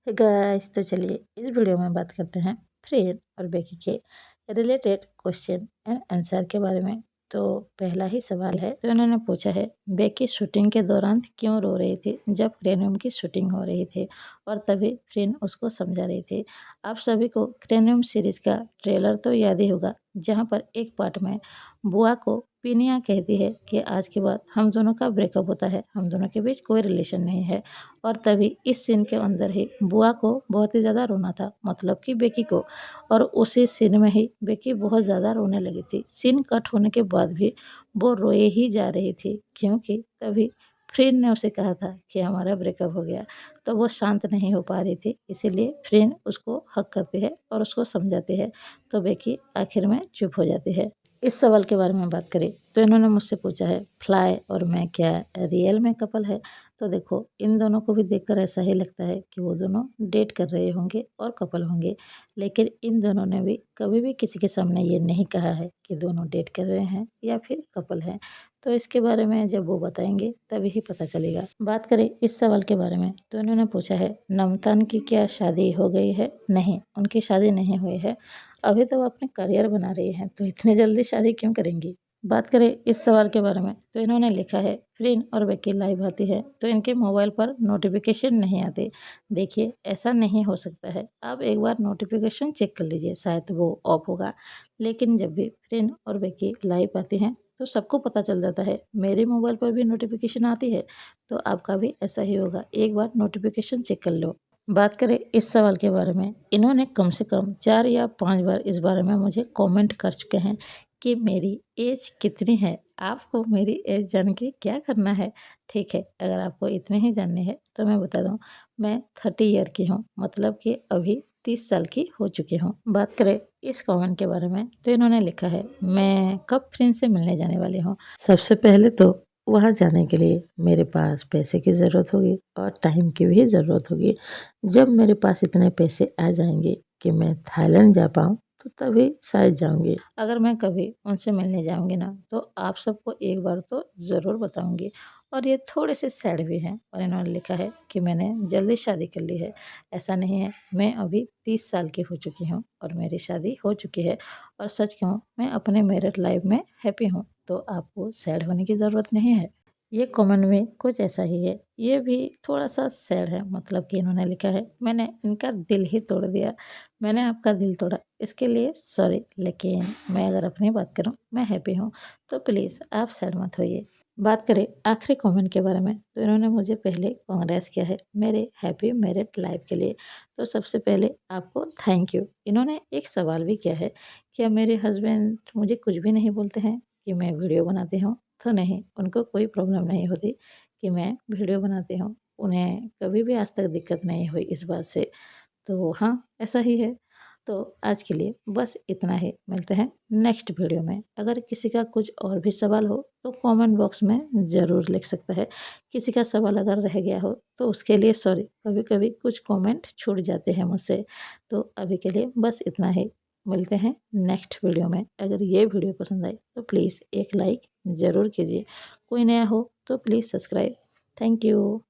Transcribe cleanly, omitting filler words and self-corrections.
Guys, तो चलिए इस वीडियो में बात करते हैं फ्रेंड और बेकी के रिलेटेड क्वेश्चन एंड आंसर के बारे में। तो पहला ही सवाल है, तो इन्होंने पूछा है बेकी शूटिंग के दौरान क्यों रो रही थी जब क्रेनियम की शूटिंग हो रही थी, और तभी फ्रेंड उसको समझा रही थी। आप सभी को क्रेनियम सीरीज का ट्रेलर तो याद ही होगा, जहाँ पर एक पार्ट में बुआ को पिनिया कहती है कि आज के बाद हम दोनों का ब्रेकअप होता है, हम दोनों के बीच कोई रिलेशन नहीं है। और तभी इस सीन के अंदर ही बुआ को बहुत ही ज़्यादा रोना था, मतलब कि बेकी को। और उसी सीन में ही बेकी बहुत ज़्यादा रोने लगी थी। सीन कट होने के बाद भी वो रोए ही जा रही थी, क्योंकि तभी फ्रेंड ने उसे कहा था कि हमारा ब्रेकअप हो गया। तो वो शांत नहीं हो पा रही थी, इसीलिए फ्रेंड उसको हक करती है और उसको समझाती है। तो बेकी आखिर में चुप हो जाती है। इस सवाल के बारे में बात करें तो इन्होंने मुझसे पूछा है फ्लाई और मैं क्या रियल में कपल है। तो देखो, इन दोनों को भी देखकर ऐसा ही लगता है कि वो दोनों डेट कर रहे होंगे और कपल होंगे, लेकिन इन दोनों ने भी कभी भी किसी के सामने ये नहीं कहा है कि दोनों डेट कर रहे हैं या फिर कपल हैं। तो इसके बारे में जब वो बताएंगे तभी ही पता चलेगा। बात करें इस सवाल के बारे में तो इन्होंने पूछा है नमतान की क्या शादी हो गई है। नहीं, उनकी शादी नहीं हुई है। अभी तो वो अपने करियर बना रही हैं, तो इतनी जल्दी शादी क्यों करेंगी। बात करें इस सवाल के बारे में तो इन्होंने लिखा है फ्रेंड और बेकी लाइव आती है तो इनके मोबाइल पर नोटिफिकेशन नहीं आते। देखिए, ऐसा नहीं हो सकता है, आप एक बार नोटिफिकेशन चेक कर लीजिए, शायद वो ऑफ होगा। लेकिन जब भी फ्रेंड और बेकी लाइव आती हैं तो सबको पता चल जाता है। मेरे मोबाइल पर भी नोटिफिकेशन आती है, तो आपका भी ऐसा ही होगा, एक बार नोटिफिकेशन चेक कर लो। बात करें इस सवाल के बारे में, इन्होंने कम से कम 4 या 5 बार इस बारे में मुझे कमेंट कर चुके हैं कि मेरी एज कितनी है। आपको मेरी एज जान के क्या करना है। ठीक है, अगर आपको इतने ही जाननी है तो मैं बता दूं, मैं 30 ईयर की हूँ, मतलब कि अभी 30 साल की हो चुकी हूँ। बात करें इस कमेंट के बारे में तो इन्होंने लिखा है मैं कब फ्रेंड से मिलने जाने वाली हूँ। सबसे पहले तो वहाँ जाने के लिए मेरे पास पैसे की ज़रूरत होगी और टाइम की भी ज़रूरत होगी। जब मेरे पास इतने पैसे आ जाएंगे कि मैं थाईलैंड जा पाऊँ तो तभी शायद जाऊंगी। अगर मैं कभी उनसे मिलने जाऊंगी ना तो आप सबको एक बार तो ज़रूर बताऊंगी। और ये थोड़े से सैड भी हैं। और इन्होंने लिखा है कि मैंने जल्दी शादी कर ली है। ऐसा नहीं है, मैं अभी 30 साल की हो चुकी हूँ और मेरी शादी हो चुकी है। और सच कहूँ, मैं अपने मैरिड लाइफ में हैप्पी हूँ, तो आपको सैड होने की ज़रूरत नहीं है। ये कमेंट में कुछ ऐसा ही है, ये भी थोड़ा सा सैड है। मतलब कि इन्होंने लिखा है मैंने इनका दिल ही तोड़ दिया, मैंने आपका दिल तोड़ा, इसके लिए सॉरी। लेकिन मैं अगर अपनी बात करूं, मैं हैप्पी हूं, तो प्लीज़ आप सैड मत होइए। बात करें आखिरी कमेंट के बारे में तो इन्होंने मुझे पहले कांग्रेस किया है मेरे हैप्पी मैरिड लाइफ के लिए। तो सबसे पहले आपको थैंक यू। इन्होंने एक सवाल भी किया है, क्या मेरे हस्बैंड मुझे कुछ भी नहीं बोलते हैं कि मैं वीडियो बनाती हूँ। तो नहीं, उनको कोई प्रॉब्लम नहीं होती कि मैं वीडियो बनाती हूँ। उन्हें कभी भी आज तक दिक्कत नहीं हुई इस बात से। तो हाँ, ऐसा ही है। तो आज के लिए बस इतना ही, मिलते हैं नेक्स्ट वीडियो में। अगर किसी का कुछ और भी सवाल हो तो कमेंट बॉक्स में ज़रूर लिख सकता है। किसी का सवाल अगर रह गया हो तो उसके लिए सॉरी, कभी कभी कुछ कमेंट छूट जाते हैं मुझसे। तो अभी के लिए बस इतना ही, मिलते हैं नेक्स्ट वीडियो में। अगर ये वीडियो पसंद आई तो प्लीज़ एक लाइक ज़रूर कीजिए। कोई नया हो तो प्लीज़ सब्सक्राइब। Thank you.